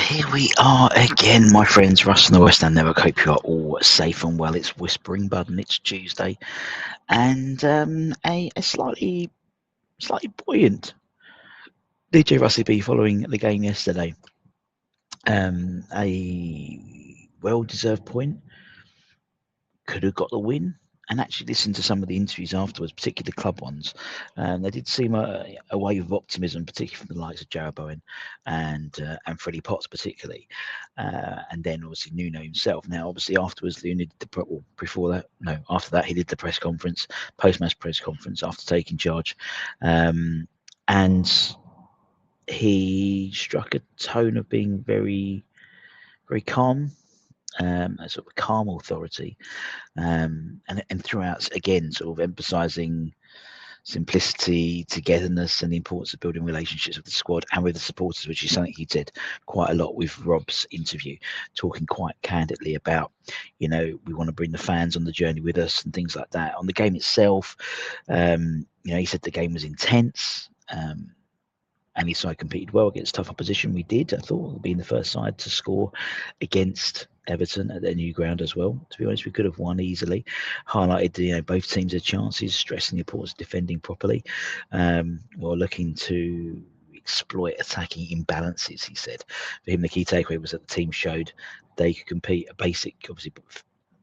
Here we are again, my friends. Russ and the West End Network. Hope you are all safe and well. It's Whispering Bud, and it's Tuesday, and a slightly buoyant DJ Russell B following the game yesterday. A well-deserved point. Could have got the win. And actually, listen to some of the interviews afterwards, particularly the club ones. They did seem a wave of optimism, particularly from the likes of 𝗘𝗧𝗘 and Freddie Potts, particularly, and then obviously Nuno himself. Now, obviously, afterwards, Nuno did after that, he did the press conference, post-match press conference after taking charge, and he struck a tone of being very, very calm. A sort of calm authority, and throughout again sort of emphasising simplicity, togetherness, and the importance of building relationships with the squad and with the supporters, which is something he did quite a lot with Rob's interview, talking quite candidly about, we want to bring the fans on the journey with us and things like that. On the game itself, he said the game was intense. And his side competed well against tough opposition. We did. I thought, being the first side to score against Everton at their new ground as well. To be honest, we could have won easily. Highlighted, both teams had chances, stressing the importance of defending properly, while looking to exploit attacking imbalances. He said, for him, the key takeaway was that the team showed they could compete. A basic, obviously,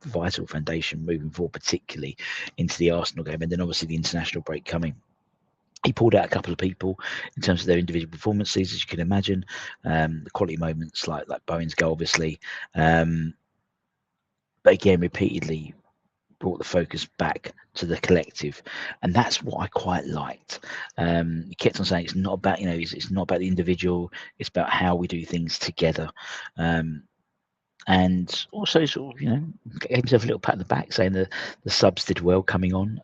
vital foundation moving forward, particularly into the Arsenal game, and then obviously the international break coming. He pulled out a couple of people in terms of their individual performances, as you can imagine. The quality moments like Bowen's goal, obviously. But again, repeatedly brought the focus back to the collective. And that's what I quite liked. He kept on saying it's not about, it's not about the individual. It's about how we do things together. And also sort of, gave himself a little pat on the back, saying the subs did well coming on.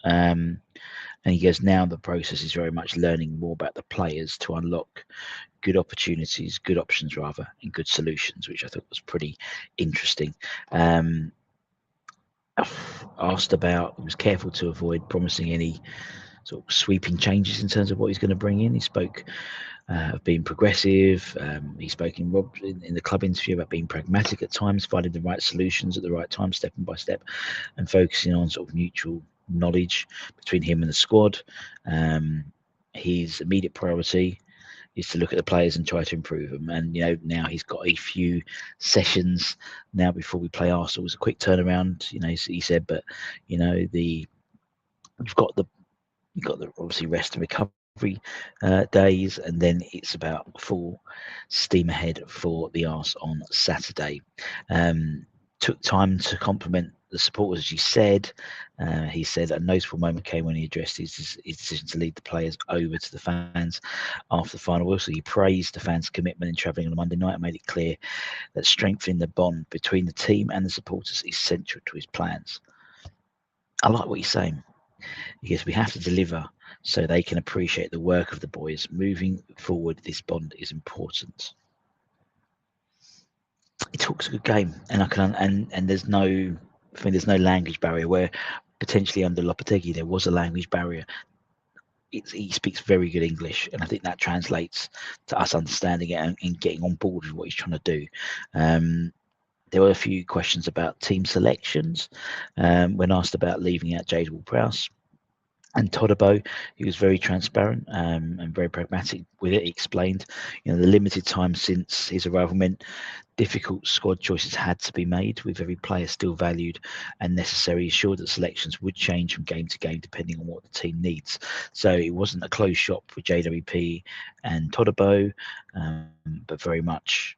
And he goes, now the process is very much learning more about the players to unlock good opportunities, good options rather, and good solutions, which I thought was pretty interesting. Asked about, he was careful to avoid promising any sort of sweeping changes in terms of what he's going to bring in. He spoke of being progressive. He spoke in the club interview about being pragmatic at times, finding the right solutions at the right time, step by step, and focusing on sort of mutual knowledge between him and the squad. His immediate priority is to look at the players and try to improve them. And now he's got a few sessions now before we play Arsenal. It was a quick turnaround, he said, but you've got the obviously rest and recovery days, and then it's about full steam ahead for the Arse on Saturday. Took time to compliment the supporters, as he said. He said a notable moment came when he addressed his decision to lead the players over to the fans after the final whistle. He praised the fans' commitment in travelling on a Monday night and made it clear that strengthening the bond between the team and the supporters is central to his plans. I like what he's saying, because we have to deliver so they can appreciate the work of the boys. Moving forward, this bond is important. He talks a good game, and there's no language barrier, where potentially under Lopetegui there was a language barrier. He speaks very good English, and I think that translates to us understanding it and getting on board with what he's trying to do. There were a few questions about team selections. When asked about leaving out Jade Ward-Prowse and 𝗘𝗧𝗘, he was very transparent and very pragmatic with it. He explained, the limited time since his arrival meant difficult squad choices had to be made, with every player still valued and necessary. He assured that selections would change from game to game depending on what the team needs. So it wasn't a closed shop for JWP and 𝗘𝗧𝗘, but very much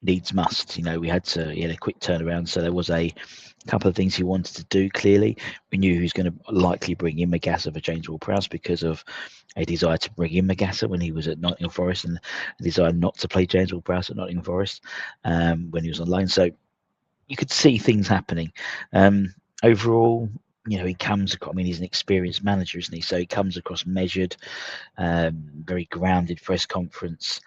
needs must. He had a quick turnaround, so there was a couple of things he wanted to do. Clearly, we knew he was going to likely bring in Magassa for James Ward-Prowse because of a desire to bring in Magassa when he was at Nottingham Forest, and a desire not to play James Ward-Prowse at Nottingham Forest when he was on loan. So you could see things happening. Overall, he comes across, he's an experienced manager, isn't he? So he comes across measured, very grounded press conference.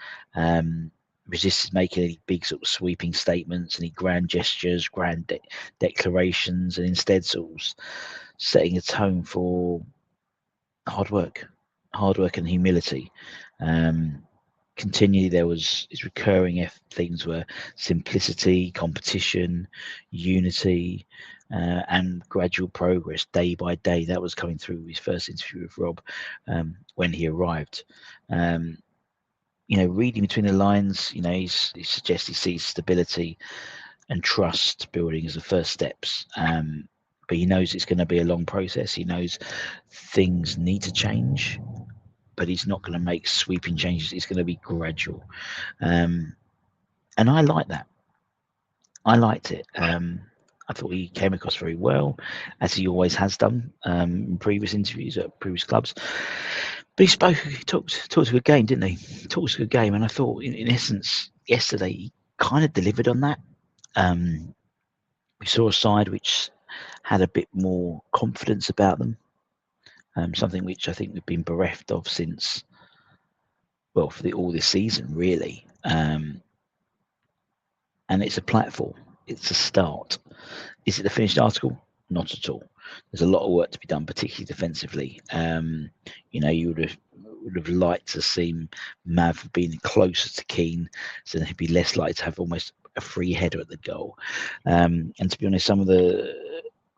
Resisted making any big sort of sweeping statements, any grand gestures, grand declarations, and instead sort of setting a tone for hard work and humility. continually there was his recurring things were simplicity, competition, unity, and gradual progress day by day. That was coming through his first interview with Rob when he arrived. Reading between the lines, he suggests he sees stability and trust building as the first steps. But he knows it's going to be a long process. He knows things need to change, but he's not going to make sweeping changes. It's going to be gradual. And I like that. I liked it. I thought he came across very well, as he always has done in previous interviews at previous clubs. But he talked a good game, didn't he? He talked a good game, and I thought, in essence, yesterday he kind of delivered on that. We saw a side which had a bit more confidence about them, something which I think we've been bereft of since, well, for all this season, really. And it's a platform. It's a start. Is it the finished article? Not at all. There's a lot of work to be done, particularly defensively. You would have liked to see Mav being closer to Keane, so he'd be less likely to have almost a free header at the goal. And to be honest, some of the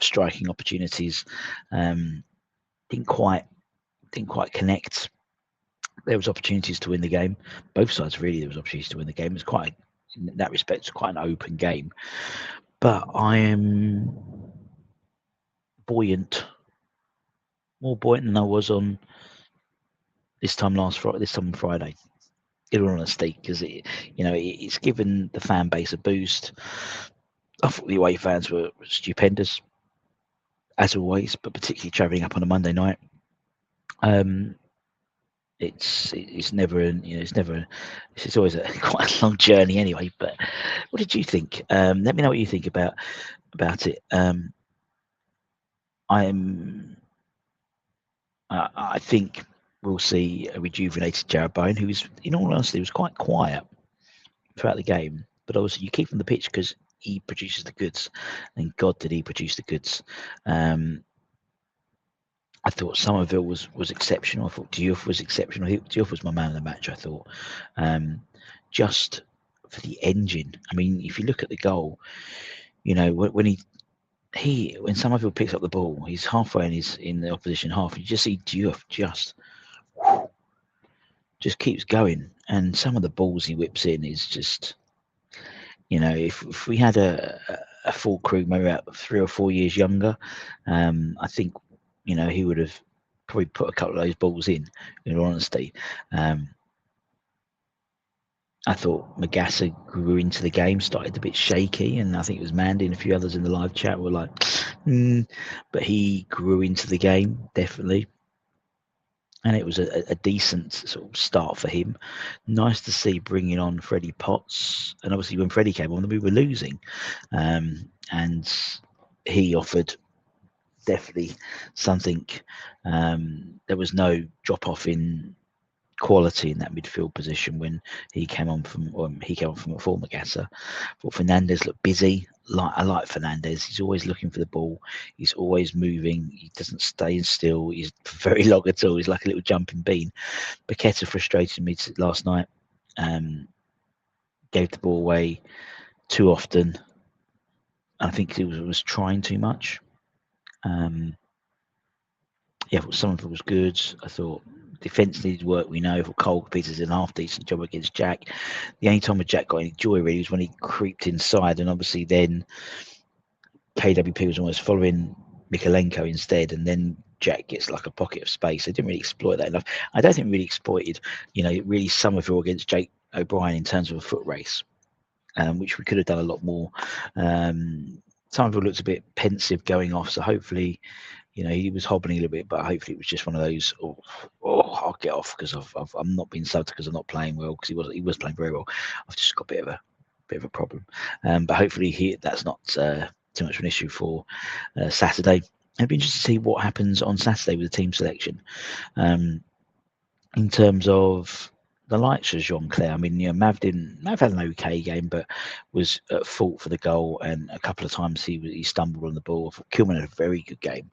striking opportunities didn't quite connect. There was opportunities to win the game. Both sides, really, there was opportunities to win the game. It was quite, in that respect, quite an open game. But I am buoyant, more buoyant than I was on this time on Friday. In all honesty, because it's given the fan base a boost. I thought the away fans were stupendous, as always, but particularly travelling up on a Monday night. It's never it's always quite a long journey anyway. But what did you think? Let me know what you think about it. I think we'll see a rejuvenated 𝗘𝗧𝗘, who is, in all honesty, was quite quiet throughout the game. But obviously, you keep him on the pitch because he produces the goods, and God did he produce the goods. I thought Somerville was exceptional. I thought Diouf was exceptional. Diouf was my man of the match, I thought. Just for the engine. I mean, if you look at the goal, when when Somerville picks up the ball, he's halfway in the opposition half. You just see Diouf just keeps going, and some of the balls he whips in is just, if we had a full crew, maybe about 3 or 4 years younger, I think he would have probably put a couple of those balls in all honesty. I thought 𝗘𝗧𝗘 grew into the game, started a bit shaky, and I think it was Mandy and a few others in the live chat were like, but he grew into the game, definitely. And it was a decent sort of start for him. Nice to see bringing on Freddie Potts. And obviously when Freddie came on, we were losing. And he offered definitely something. There was no drop-off in quality in that midfield position when he came on from before 𝗘𝗧𝗘. Thought Fernandez looked busy. I like Fernandez. He's always looking for the ball. He's always moving. He doesn't stay still. He's very long at all. He's like a little jumping bean. Paqueta frustrated me last night. Gave the ball away too often. I think he was trying too much. I thought some of it was good. I thought defence needed work. We know. For Cole Peters did an half decent job against Jack. The only time Jack got any joy really was when he creeped inside, and obviously then KWP was almost following Mykolenko instead, and then Jack gets like a pocket of space. They didn't really exploit that enough. I don't think we really exploited, really Somerville against Jake O'Brien in terms of a foot race, which we could have done a lot more. Somerville looked a bit pensive going off, so hopefully. He was hobbling a little bit, but hopefully it was just one of those. I'll get off because I'm not being subbed because I'm not playing well. Because he was playing very well. I've just got a bit of a problem. But hopefully that's not too much of an issue for Saturday. It'd be interesting to see what happens on Saturday with the team selection. In terms of the likes of Jean-Claire, I mean, Mav had an okay game, but was at fault for the goal, and a couple of times he stumbled on the ball. I thought 𝗘𝗠𝗕 had a very good game.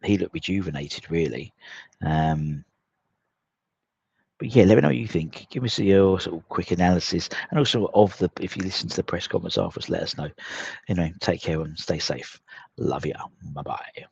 He looked rejuvenated, really. But But yeah, let me know what you think. Give us your sort of quick analysis, and also of the, if you listen to the press conference afterwards, let us know. Anyway, take care and stay safe. Love you. Bye bye.